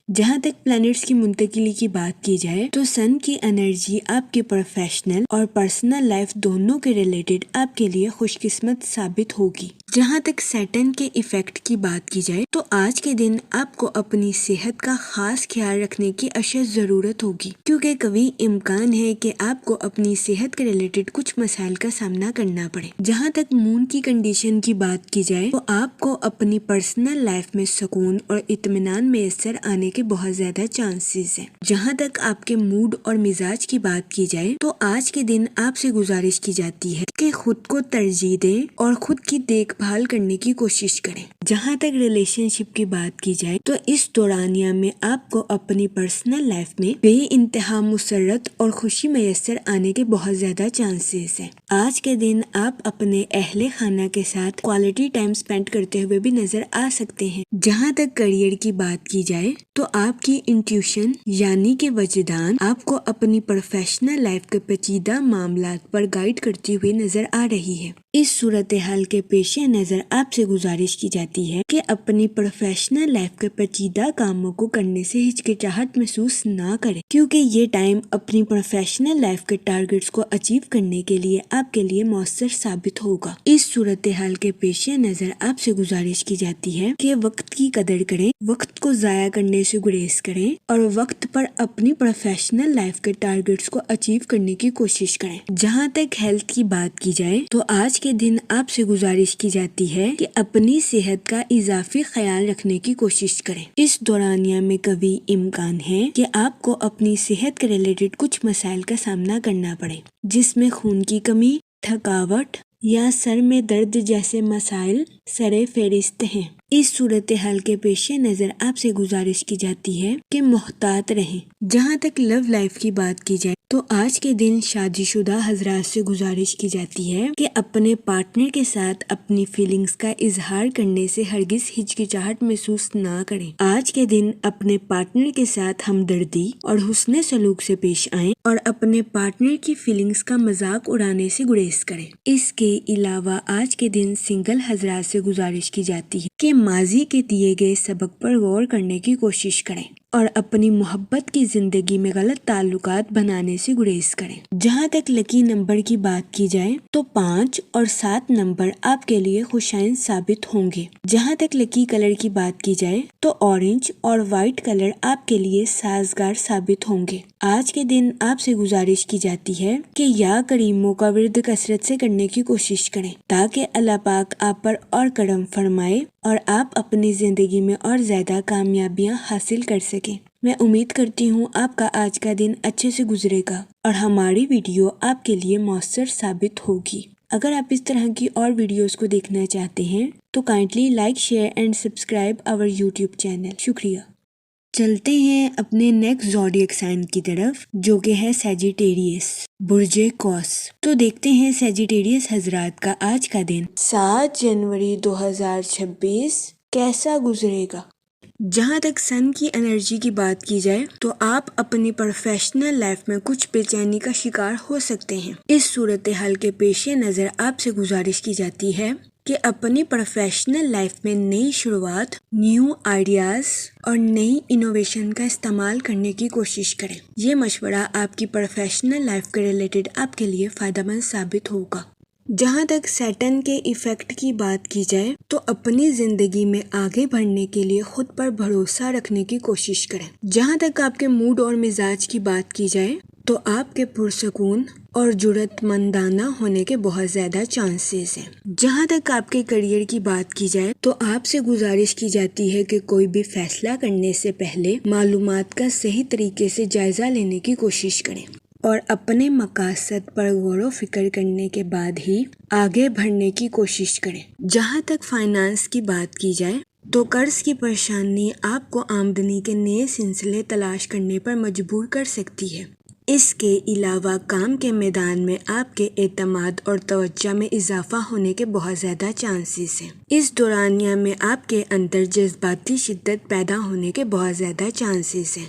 S1: جہاں تک پلانٹس کی منتقلی کی بات کی جائے تو سن کی انرجی آپ کے پروفیشنل اور پرسنل لائف دونوں کے ریلیٹڈ آپ کے لیے خوش قسمت ثابت ہوگی۔ جہاں تک سیٹرن کے ایفیکٹ کی بات کی جائے تو آج کے دن آپ کو اپنی صحت کا خاص خیال رکھنے کی اشد ضرورت ہوگی، کیونکہ قوی امکان ہے کہ آپ کو اپنی صحت کے ریلیٹڈ کچھ مسائل کا سامنا کرنا پڑے۔ جہاں تک مون کی کنڈیشن کی بات کی جائے تو آپ کو اپنی پرسنل لائف میں سکون اور اطمینان میسر آنے کے بہت زیادہ چانسز ہیں۔ جہاں تک آپ کے موڈ اور مزاج کی بات کی جائے تو آج کے دن آپ سے گزارش کی جاتی ہے کہ خود کو ترجیح دیں اور خود کی دیکھ بھال کرنے کی کوشش کریں۔ جہاں تک ریلیشن شپ کی بات کی جائے تو اس دورانیہ میں آپ کو اپنی پرسنل لائف میں بے انتہا مسرت اور خوشی میسر آنے کے بہت زیادہ چانسز ہیں۔ آج کے دن آپ اپنے اہل خانہ کے ساتھ کوالٹی ٹائم سپینڈ کرتے ہوئے بھی نظر آ سکتے ہیں۔ جہاں تک کریئر کی بات کی جائے تو آپ کی انٹیوشن یعنی کہ وجدان آپ کو اپنی پروفیشنل لائف کے پیچیدہ معاملات پر گائیڈ کرتی ہوئی نظر آ رہی ہے۔ اس صورتحال کے پیش نظر آپ سے گزارش کی جاتی ہے کہ اپنی پروفیشنل لائف کے پیچیدہ کاموں کو کرنے سے ہچکچاہٹ محسوس نہ کریں، کیونکہ یہ ٹائم اپنی پروفیشنل لائف کے ٹارگٹس کو اچیو کرنے کے لیے آپ کے لیے مؤثر ثابت ہوگا۔ اس صورتحال کے پیش نظر آپ سے گزارش کی جاتی ہے کہ وقت کی قدر کریں، وقت کو ضائع کرنے سے گریز کریں اور وقت پر اپنی پروفیشنل لائف کے ٹارگٹس کو اچیو کرنے کی کوشش کریں۔ جہاں تک ہیلتھ کی بات کی جائے تو آج کے دن آپ سے گزارش کی جاتی ہے کہ اپنی صحت کا اضافی خیال رکھنے کی کوشش کریں۔ اس دورانیہ میں قوی امکان ہے کہ آپ کو اپنی صحت کے ریلیٹڈ کچھ مسائل کا سامنا کرنا پڑے، جس میں خون کی کمی، تھکاوٹ یا سر میں درد جیسے مسائل سر فہرست ہیں۔ اس صورتحال کے پیش نظر آپ سے گزارش کی جاتی ہے کہ محتاط رہیں۔ جہاں تک لو لائف کی بات کی جائے تو آج کے دن شادی شدہ حضرات سے گزارش کی جاتی ہے کہ اپنے پارٹنر کے ساتھ اپنی فیلنگز کا اظہار کرنے سے ہرگز ہچکچاہٹ محسوس نہ کریں۔ آج کے دن اپنے پارٹنر کے ساتھ ہمدردی اور حسن سلوک سے پیش آئیں اور اپنے پارٹنر کی فیلنگز کا مذاق اڑانے سے گریز کریں۔ اس کے علاوہ آج کے دن سنگل حضرات سے گزارش کی جاتی ہے کہ ماضی کے دیے گئے سبق پر غور کرنے کی کوشش کریں اور اپنی محبت کی زندگی میں غلط تعلقات بنانے سے گریز کریں۔ جہاں تک لکی نمبر کی بات کی جائے تو 5 اور 7 نمبر آپ کے لیے خوشائن ثابت ہوں گے۔ جہاں تک لکی کلر کی بات کی جائے تو اورنج اور وائٹ کلر آپ کے لیے سازگار ثابت ہوں گے۔ آج کے دن آپ سے گزارش کی جاتی ہے کہ یا کریموں کا ورد کثرت سے کرنے کی کوشش کریں تاکہ اللہ پاک آپ پر اور کرم فرمائے اور آپ اپنی زندگی میں اور زیادہ کامیابیاں حاصل کر سکیں۔ میں امید کرتی ہوں آپ کا آج کا دن اچھے سے گزرے گا اور ہماری ویڈیو آپ کے لیے مؤثر ثابت ہوگی۔ اگر آپ اس طرح کی اور ویڈیوز کو دیکھنا چاہتے ہیں تو kindly like, share and subscribe our YouTube channel. شکریہ۔ چلتے ہیں اپنے نیکسٹ زوڈیک سائن کی طرف جو کہ ہے سیجیٹیریس، برج قوس۔ تو دیکھتے ہیں سیجیٹیریس حضرات کا آج کا دن 7 جنوری 2026 کیسا گزرے گا۔ جہاں تک سن کی انرجی کی بات کی جائے تو آپ اپنی پروفیشنل لائف میں کچھ بے چینی کا شکار ہو سکتے ہیں۔ اس صورتحال کے پیش نظر آپ سے گزارش کی جاتی ہے کہ اپنی پروفیشنل لائف میں نئی شروعات، نیو آئیڈیاز اور نئی انوویشن کا استعمال کرنے کی کوشش کریں۔ یہ مشورہ آپ کی پروفیشنل لائف کے ریلیٹڈ آپ کے لیے فائدہ مند ثابت ہوگا۔ جہاں تک سیٹن کے ایفیکٹ کی بات کی جائے تو اپنی زندگی میں آگے بڑھنے کے لیے خود پر بھروسہ رکھنے کی کوشش کریں۔ جہاں تک آپ کے موڈ اور مزاج کی بات کی جائے تو آپ کے پرسکون اور جرأت مندانہ ہونے کے بہت زیادہ چانسز ہیں۔ جہاں تک آپ کے کریئر کی بات کی جائے تو آپ سے گزارش کی جاتی ہے کہ کوئی بھی فیصلہ کرنے سے پہلے معلومات کا صحیح طریقے سے جائزہ لینے کی کوشش کریں اور اپنے مقاصد پر غور و فکر کرنے کے بعد ہی آگے بڑھنے کی کوشش کریں۔ جہاں تک فائنانس کی بات کی جائے تو قرض کی پریشانی آپ کو آمدنی کے نئے سلسلے تلاش کرنے پر مجبور کر سکتی ہے۔ اس کے علاوہ کام کے میدان میں آپ کے اعتماد اور توجہ میں اضافہ ہونے کے بہت زیادہ چانسز ہیں۔ اس دورانیہ میں آپ کے اندر جذباتی شدت پیدا ہونے کے بہت زیادہ چانسز ہیں۔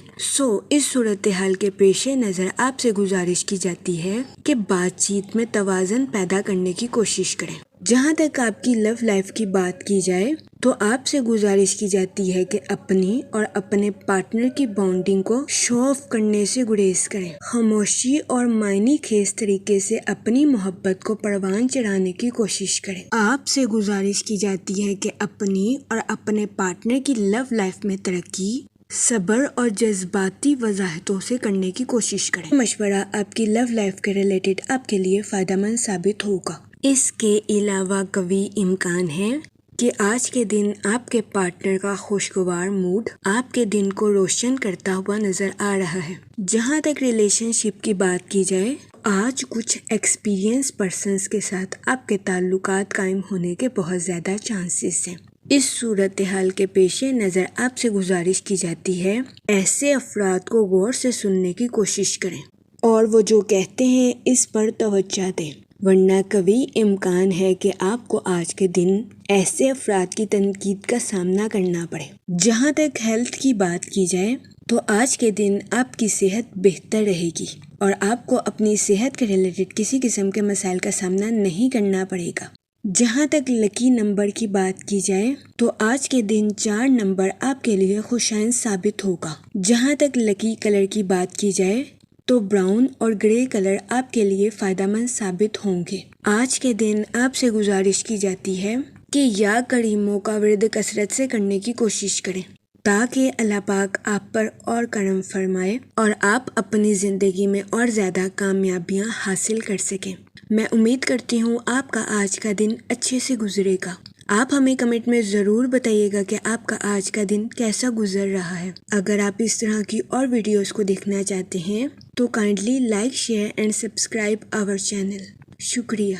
S1: اس صورتحال کے پیش نظر آپ سے گزارش کی جاتی ہے کہ بات چیت میں توازن پیدا کرنے کی کوشش کریں۔ جہاں تک آپ کی لو لائف کی بات کی جائے تو آپ سے گزارش کی جاتی ہے کہ اپنی اور اپنے پارٹنر کی بانڈنگ کو شو آف کرنے سے گریز کریں۔ خاموشی اور معنی خیز طریقے سے اپنی محبت کو پروان چڑھانے کی کوشش کریں۔ آپ سے گزارش کی جاتی ہے کہ اپنی اور اپنے پارٹنر کی لو لائف میں ترقی صبر اور جذباتی وضاحتوں سے کرنے کی کوشش کریں۔ مشورہ آپ کی لو لائف کے ریلیٹڈ آپ کے لیے فائدہ مند ثابت ہوگا۔ اس کے علاوہ قوی امکان ہے کہ آج کے دن آپ کے پارٹنر کا خوشگوار موڈ آپ کے دن کو روشن کرتا ہوا نظر آ رہا ہے۔ جہاں تک ریلیشن شپ کی بات کی جائے آج کچھ ایکسپیرینس پرسنز کے ساتھ آپ کے تعلقات قائم ہونے کے بہت زیادہ چانسز ہیں۔ اس صورتحال کے پیش نظر آپ سے گزارش کی جاتی ہے ایسے افراد کو غور سے سننے کی کوشش کریں اور وہ جو کہتے ہیں اس پر توجہ دیں، ورنہ قوی امکان ہے کہ آپ کو آج کے دن ایسے افراد کی تنقید کا سامنا کرنا پڑے۔ جہاں تک ہیلتھ کی بات کی جائے تو آج کے دن آپ کی صحت بہتر رہے گی اور آپ کو اپنی صحت کے ریلیٹڈ کسی قسم کے مسائل کا سامنا نہیں کرنا پڑے گا۔ جہاں تک لکی نمبر کی بات کی جائے تو آج کے دن 4 نمبر آپ کے لیے خوشائن ثابت ہوگا۔ جہاں تک لکی کلر کی بات کی جائے تو براؤن اور گرے کلر آپ کے لیے فائدہ مند ثابت ہوں گے۔ آج کے دن آپ سے گزارش کی جاتی ہے کہ یا کریموں کا ورد کثرت سے کرنے کی کوشش کریں تاکہ اللہ پاک آپ پر اور کرم فرمائے اور آپ اپنی زندگی میں اور زیادہ کامیابیاں حاصل کر سکیں۔ میں امید کرتی ہوں آپ کا آج کا دن اچھے سے گزرے گا۔ آپ ہمیں کمنٹ میں ضرور بتائیے گا کہ آپ کا آج کا دن کیسا گزر رہا ہے۔ اگر آپ اس طرح کی اور ویڈیوز کو دیکھنا چاہتے ہیں تو kindly like, share and subscribe our channel. شکریہ۔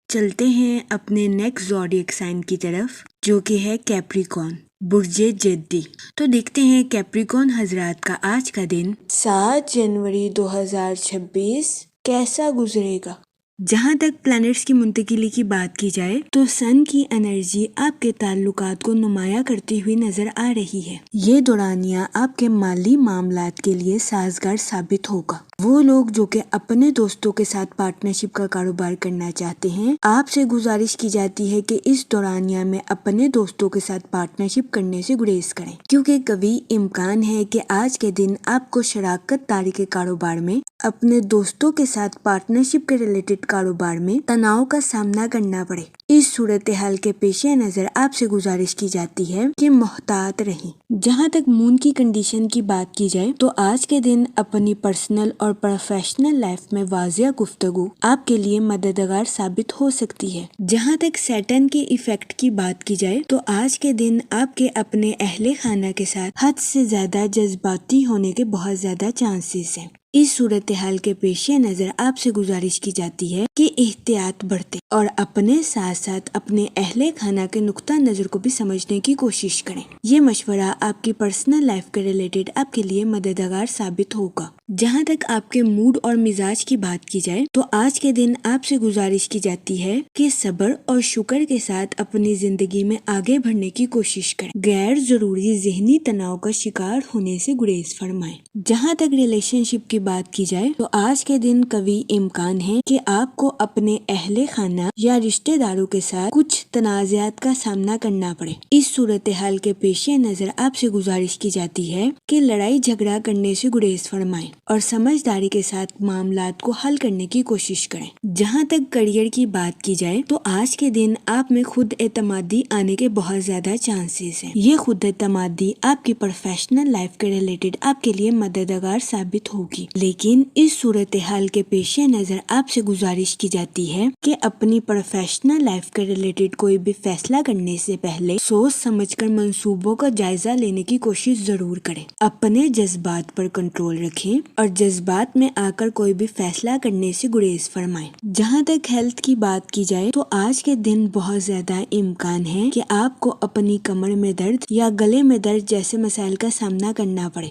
S1: چلتے ہیں اپنے نیکسٹ زوڈیک سائن کی طرف جو کہ ہے کیپریکون، برج جدی۔ تو دیکھتے ہیں کیپریکون حضرات کا آج کا دن 7 جنوری 2026 کیسا گزرے گا۔ جہاں تک پلانٹس کی منتقلی کی بات کی جائے تو سن کی انرجی آپ کے تعلقات کو نمایاں کرتی ہوئی نظر آ رہی ہے۔ یہ دورانیہ آپ کے مالی معاملات کے لیے سازگار ثابت ہوگا۔ وہ لوگ جو کہ اپنے دوستوں کے ساتھ پارٹنرشپ کا کاروبار کرنا چاہتے ہیں، آپ سے گزارش کی جاتی ہے کہ اس دورانیہ میں اپنے دوستوں کے ساتھ پارٹنرشپ کرنے سے گریز کریں، کیونکہ کبھی امکان ہے کہ آج کے دن آپ کو شراکت داری کے کاروبار میں اپنے دوستوں کے ساتھ پارٹنرشپ کے ریلیٹڈ کاروبار میں تناؤ کا سامنا کرنا پڑے۔ اس صورتحال کے پیش نظر آپ سے گزارش کی جاتی ہے کہ محتاط رہیں۔ جہاں تک مون کی کنڈیشن کی بات کی جائے تو آج کے دن اپنی پرسنل اور پروفیشنل لائف میں واضح گفتگو آپ کے لیے مددگار ثابت ہو سکتی ہے۔ جہاں تک سیٹرن کے ایفیکٹ کی بات کی جائے تو آج کے دن آپ کے اپنے اہل خانہ کے ساتھ حد سے زیادہ جذباتی ہونے کے بہت زیادہ چانسز ہیں۔ اس صورتحال کے پیش نظر آپ سے گزارش کی جاتی ہے کہ احتیاط برتیں اور اپنے ساتھ ساتھ اپنے اہل خانہ کے نقطہ نظر کو بھی سمجھنے کی کوشش کریں۔ یہ مشورہ آپ کی پرسنل لائف کے ریلیٹڈ آپ کے لیے مددگار ثابت ہوگا۔ جہاں تک آپ کے موڈ اور مزاج کی بات کی جائے تو آج کے دن آپ سے گزارش کی جاتی ہے کہ صبر اور شکر کے ساتھ اپنی زندگی میں آگے بڑھنے کی کوشش کریں۔ غیر ضروری ذہنی تناؤ کا شکار ہونے سے گریز فرمائیں۔ جہاں تک ریلیشن شپ کی بات کی جائے تو آج کے دن قوی امکان ہے کہ آپ کو اپنے اہل خانہ یا رشتہ داروں کے ساتھ کچھ تنازعات کا سامنا کرنا پڑے۔ اس صورتحال کے پیش نظر آپ سے گزارش کی جاتی ہے کہ لڑائی جھگڑا کرنے سے گریز فرمائیں اور سمجھداری کے ساتھ معاملات کو حل کرنے کی کوشش کریں۔ جہاں تک کریئر کی بات کی جائے تو آج کے دن آپ میں خود اعتمادی آنے کے بہت زیادہ چانسز ہیں۔ یہ خود اعتمادی آپ کی پروفیشنل لائف کے ریلیٹڈ آپ کے لیے مددگار ثابت ہوگی، لیکن اس صورتحال کے پیش نظر آپ سے گزارش کی جاتی ہے کہ اپنی پروفیشنل لائف کے ریلیٹڈ کوئی بھی فیصلہ کرنے سے پہلے سوچ سمجھ کر منصوبوں کا جائزہ لینے کی کوشش ضرور کریں۔ اپنے جذبات پر کنٹرول رکھیں اور جذبات میں آ کر کوئی بھی فیصلہ کرنے سے گریز فرمائیں۔ جہاں تک ہیلتھ کی بات کی جائے تو آج کے دن بہت زیادہ امکان ہے کہ آپ کو اپنی کمر میں درد یا گلے میں درد جیسے مسائل کا سامنا کرنا پڑے۔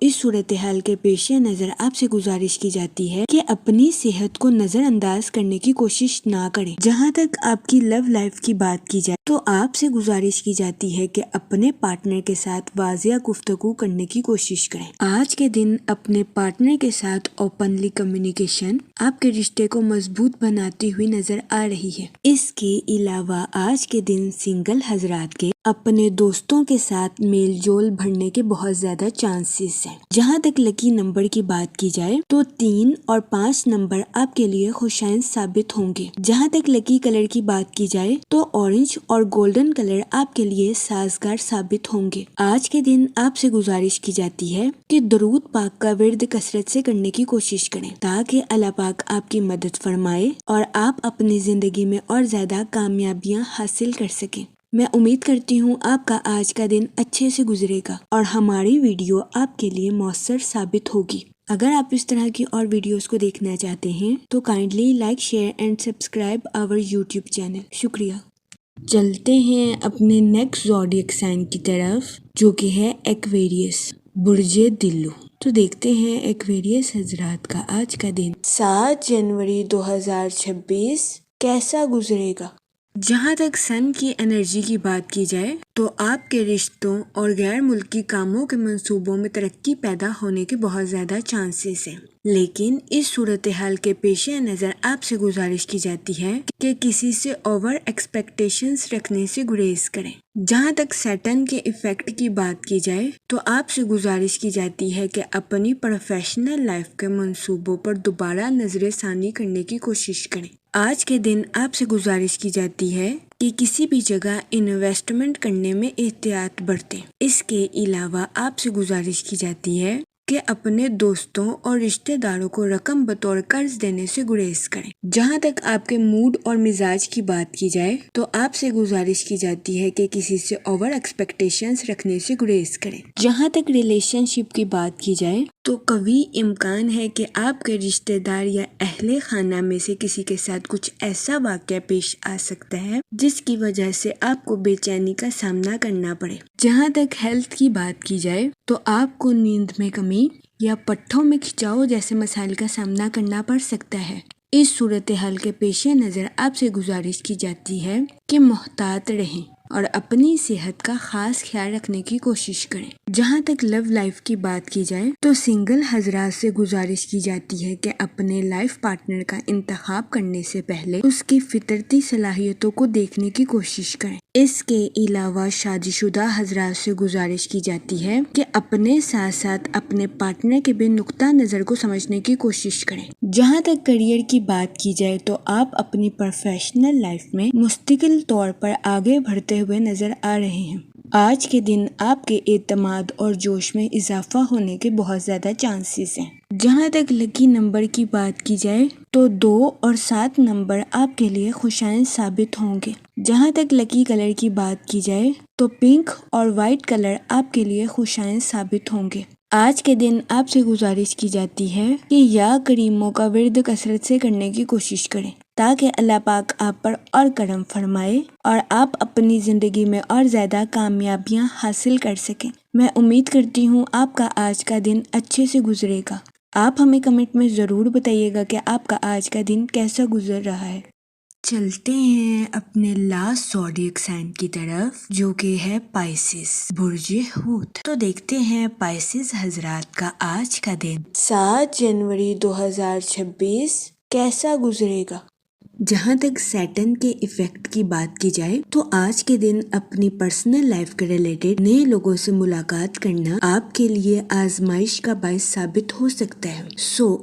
S1: اس صورتحال کے پیش نظر آپ سے گزارش کی جاتی ہے کہ اپنی صحت کو نظر انداز کرنے کی کوشش نہ کریں۔ جہاں تک آپ کی لو لائف کی بات کی جائے تو آپ سے گزارش کی جاتی ہے کہ اپنے پارٹنر کے ساتھ واضح گفتگو کرنے کی کوشش کریں۔ آج کے دن اپنے پارٹنر کے ساتھ اوپنلی کمیونیکیشن آپ کے رشتے کو مضبوط بناتی ہوئی نظر آ رہی ہے۔ اس کے علاوہ آج کے دن سنگل حضرات کے اپنے دوستوں کے ساتھ میل جول بڑھنے کے بہت زیادہ چانسز ہیں۔ جہاں تک لکی نمبر کی بات کی جائے تو 3 اور 5 نمبر آپ کے لیے خوشائند ثابت ہوں گے۔ جہاں تک لکی کلر کی بات کی جائے تو اورنج اور گولڈن کلر آپ کے لیے سازگار ثابت ہوں گے۔ آج کے دن آپ سے گزارش کی جاتی ہے کہ درود پاک کا ورد کثرت سے کرنے کی کوشش کریں تاکہ اللہ پاک آپ کی مدد فرمائے اور آپ اپنی زندگی میں اور زیادہ کامیابیاں حاصل کر سکیں۔ میں امید کرتی ہوں آپ کا آج کا دن اچھے سے گزرے گا اور ہماری ویڈیو آپ کے لیے مؤثر ثابت ہوگی۔ اگر آپ اس طرح کی اور ویڈیوز کو دیکھنا چاہتے ہیں تو kindly like, share and subscribe our YouTube channel. شکریہ۔ چلتے ہیں اپنے نیکسٹ زوڈیک سائن کی طرف جو کہ ہے ایکویریس، برج دلو۔ تو دیکھتے ہیں ایکویریس حضرات کا آج کا دن 7 جنوری 2026 کیسا گزرے گا۔ جہاں تک سن کی انرجی کی بات کی جائے تو آپ کے رشتوں اور غیر ملکی کاموں کے منصوبوں میں ترقی پیدا ہونے کے بہت زیادہ چانسز ہیں، لیکن اس صورتحال کے پیش نظر آپ سے گزارش کی جاتی ہے کہ کسی سے اوور ایکسپیکٹیشنز رکھنے سے گریز کریں۔ جہاں تک سیٹرن کے ایفیکٹ کی بات کی جائے تو آپ سے گزارش کی جاتی ہے کہ اپنی پروفیشنل لائف کے منصوبوں پر دوبارہ نظر ثانی کرنے کی کوشش کریں۔ آج کے دن آپ سے گزارش کی جاتی ہے کہ کسی بھی جگہ انویسٹمنٹ کرنے میں احتیاط برتیں۔ اس کے علاوہ آپ سے گزارش کی جاتی ہے کہ اپنے دوستوں اور رشتہ داروں کو رقم بطور قرض دینے سے گریز کریں۔ جہاں تک آپ کے موڈ اور مزاج کی بات کی جائے تو آپ سے گزارش کی جاتی ہے کہ کسی سے اوور ایکسپیکٹیشنز رکھنے سے گریز کریں۔ جہاں تک ریلیشن شپ کی بات کی جائے تو قوی امکان ہے کہ آپ کے رشتہ دار یا اہل خانہ میں سے کسی کے ساتھ کچھ ایسا واقعہ پیش آ سکتا ہے جس کی وجہ سے آپ کو بے چینی کا سامنا کرنا پڑے۔ جہاں تک ہیلتھ کی بات کی جائے تو آپ کو نیند میں کمی یا پٹھوں میں کھچاؤ جیسے مسائل کا سامنا کرنا پڑ سکتا ہے۔ اس صورتحال کے پیش نظر آپ سے گزارش کی جاتی ہے کہ محتاط رہیں۔ اور اپنی صحت کا خاص خیال رکھنے کی کوشش کریں۔ جہاں تک لو لائف کی بات کی جائے تو سنگل حضرات سے گزارش کی جاتی ہے کہ اپنے لائف پارٹنر کا انتخاب کرنے سے پہلے اس کی فطرتی صلاحیتوں کو دیکھنے کی کوشش کریں۔ اس کے علاوہ شادی شدہ حضرات سے گزارش کی جاتی ہے کہ اپنے ساتھ ساتھ اپنے پارٹنر کے بھی نقطہ نظر کو سمجھنے کی کوشش کریں۔ جہاں تک کیریئر کی بات کی جائے تو آپ اپنی پروفیشنل لائف میں مستقل طور پر آگے بڑھتے ہوئے نظر آ رہے ہیں۔ آج کے دن آپ کے اعتماد اور جوش میں اضافہ ہونے کے بہت زیادہ چانسز ہیں۔ جہاں تک لکی نمبر کی بات کی جائے تو 2 اور 7 نمبر آپ کے لیے خوشائن ثابت ہوں گے۔ جہاں تک لکی کلر کی بات کی جائے تو پنک اور وائٹ کلر آپ کے لیے خوشائن ثابت ہوں گے۔ آج کے دن آپ سے گزارش کی جاتی ہے کہ یا کریموں کا ورد کثرت سے کرنے کی کوشش کریں تاکہ اللہ پاک آپ پر اور کرم فرمائے اور آپ اپنی زندگی میں اور زیادہ کامیابیاں حاصل کر سکیں۔ میں امید کرتی ہوں آپ کا آج کا دن اچھے سے گزرے گا۔ آپ ہمیں کمنٹ میں ضرور بتائیے گا کہ آپ کا آج کا دن کیسا گزر رہا ہے۔ چلتے ہیں اپنے لاسٹ زوڈیک سائن کی طرف جو کہ ہے پائسس برج حوت۔ تو دیکھتے ہیں پائسس حضرات کا آج کا دن 7 جنوری 2026 کیسا گزرے گا۔ جہاں تک سیٹن کے ایفیکٹ کی بات کی جائے تو آج کے دن اپنی پرسنل لائف کے ریلیٹڈ نئے لوگوں سے ملاقات کرنا آپ کے لیے آزمائش کا باعث ثابت ہو سکتا ہے۔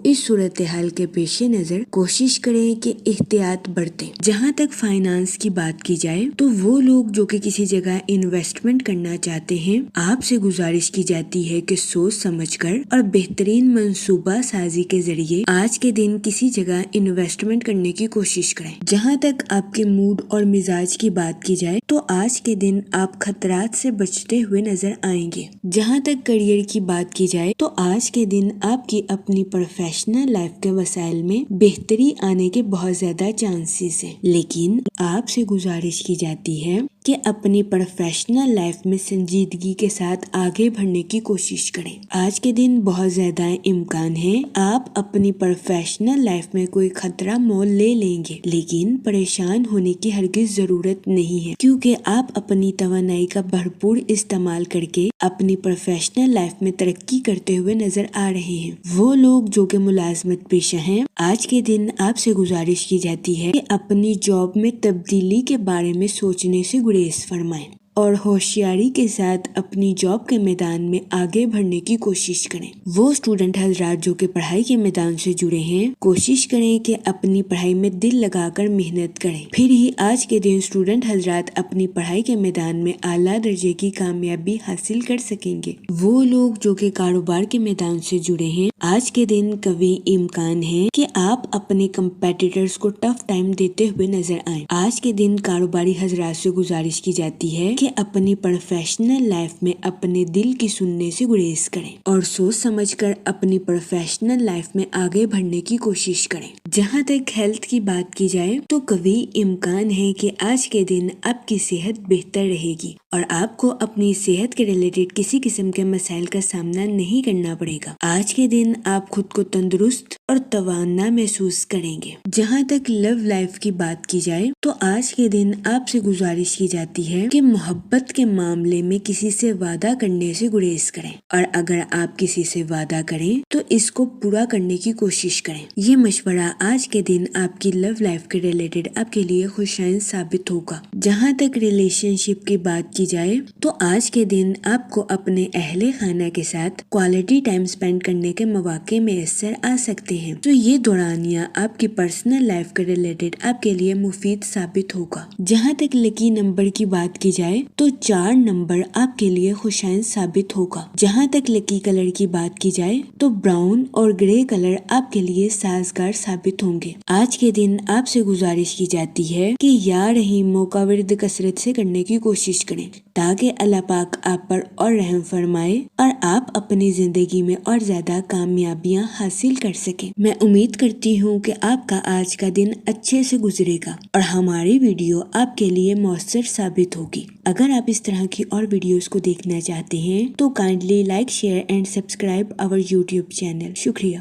S1: اس صورتحال کے پیش نظر کوشش کریں کہ احتیاط برتیں۔ جہاں تک فائنانس کی بات کی جائے تو وہ لوگ جو کہ کسی جگہ انویسٹمنٹ کرنا چاہتے ہیں آپ سے گزارش کی جاتی ہے کہ سوچ سمجھ کر اور بہترین منصوبہ سازی کے ذریعے آج کے دن کسی جگہ انویسٹمنٹ کرنے کی کوشش کریں۔ جہاں تک آپ کے موڈ اور مزاج کی بات کی جائے تو آج کے دن آپ خطرات سے بچتے ہوئے نظر آئیں گے۔ جہاں تک کیریئر کی بات کی جائے تو آج کے دن آپ کی اپنی پروفیشنل لائف کے وسائل میں بہتری آنے کے بہت زیادہ چانسز ہیں، لیکن آپ سے گزارش کی جاتی ہے کہ اپنی پروفیشنل لائف میں سنجیدگی کے ساتھ آگے بڑھنے کی کوشش کریں۔ آج کے دن بہت زیادہ امکان ہے آپ اپنی پروفیشنل لائف میں کوئی خطرہ مول لے لیں گے، لیکن پریشان ہونے کی ہرگز ضرورت نہیں ہے کیونکہ آپ اپنی توانائی کا بھرپور استعمال کر کے اپنی پروفیشنل لائف میں ترقی کرتے ہوئے نظر آ رہے ہیں۔ وہ لوگ جو کہ ملازمت پیشہ ہیں آج کے دن آپ سے گزارش کی جاتی ہے کہ اپنی جاب میں تبدیلی کے بارے میں سوچنے سے گریز فرمائیں اور ہوشیاری کے ساتھ اپنی جاب کے میدان میں آگے بڑھنے کی کوشش کریں۔ وہ اسٹوڈنٹ حضرات جو کہ پڑھائی کے میدان سے جڑے ہیں کوشش کریں کہ اپنی پڑھائی میں دل لگا کر محنت کریں، پھر ہی آج کے دن اسٹوڈنٹ حضرات اپنی پڑھائی کے میدان میں اعلیٰ درجے کی کامیابی حاصل کر سکیں گے۔ وہ لوگ جو کہ کاروبار کے میدان سے جڑے ہیں آج کے دن قوی امکان ہے کہ آپ اپنے کمپیٹیٹرز کو ٹف ٹائم دیتے ہوئے نظر آئیں۔ آج کے دن کاروباری حضرات سے گزارش کی جاتی ہے کہ اپنی پروفیشنل لائف میں اپنے دل کی سننے سے گریز کریں اور سوچ سمجھ کر اپنی پروفیشنل لائف میں آگے بڑھنے کی کوشش کریں۔ جہاں تک ہیلتھ کی بات کی جائے تو قوی امکان ہے کہ آج کے دن آپ کی صحت بہتر رہے گی اور آپ کو اپنی صحت کے ریلیٹڈ کسی قسم کے مسائل کا سامنا نہیں کرنا پڑے گا۔ آج کے دن آپ خود کو تندرست اور توانا محسوس کریں گے۔ جہاں تک لو لائف کی بات کی جائے تو آج کے دن آپ سے گزارش کی جاتی ہے کہ محبت کے معاملے میں کسی سے وعدہ کرنے سے گریز کریں اور اگر آپ کسی سے وعدہ کریں تو اس کو پورا کرنے کی کوشش کریں۔ یہ مشورہ آج کے دن آپ کی لو لائف کے ریلیٹڈ آپ کے لیے خوشائن ثابت ہوگا۔ جہاں تک ریلیشن شپ کی بات کی جائے تو آج کے دن آپ کو اپنے اہل خانہ کے ساتھ کوالٹی ٹائم سپینڈ کرنے کے مواقع میسر آ سکتے ہیں، تو یہ دورانیہ آپ کی پرسنل لائف کے ریلیٹڈ آپ کے لیے مفید ثابت ہوگا۔ جہاں تک لکی نمبر کی بات کی جائے تو 4 نمبر آپ کے لیے خوشائن ثابت ہوگا۔ جہاں تک لکی کلر کی بات کی جائے تو براؤن اور گرے کلر آپ کے لیے سازگار ثابت ہوں گے۔ آج کے دن آپ سے گزارش کی جاتی ہے کہ یا رحیموں کا ورد کثرت سے کرنے کی کوشش کریں تاکہ اللہ پاک آپ پر اور رحم فرمائے اور آپ اپنی زندگی میں اور زیادہ کامیابیاں حاصل کر سکیں۔ میں امید کرتی ہوں کہ آپ کا آج کا دن اچھے سے گزرے گا اور ہماری ویڈیو آپ کے لیے مؤثر ثابت ہوگی۔ اگر آپ اس طرح کی اور ویڈیوز کو دیکھنا چاہتے ہیں تو kindly like, share and subscribe our YouTube channel. شکریہ۔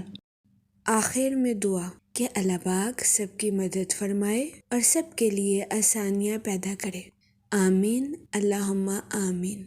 S1: آخر میں دعا کہ اللہ پاک سب کی مدد فرمائے اور سب کے لیے آسانیاں پیدا کرے۔ آمین اللہم آمین۔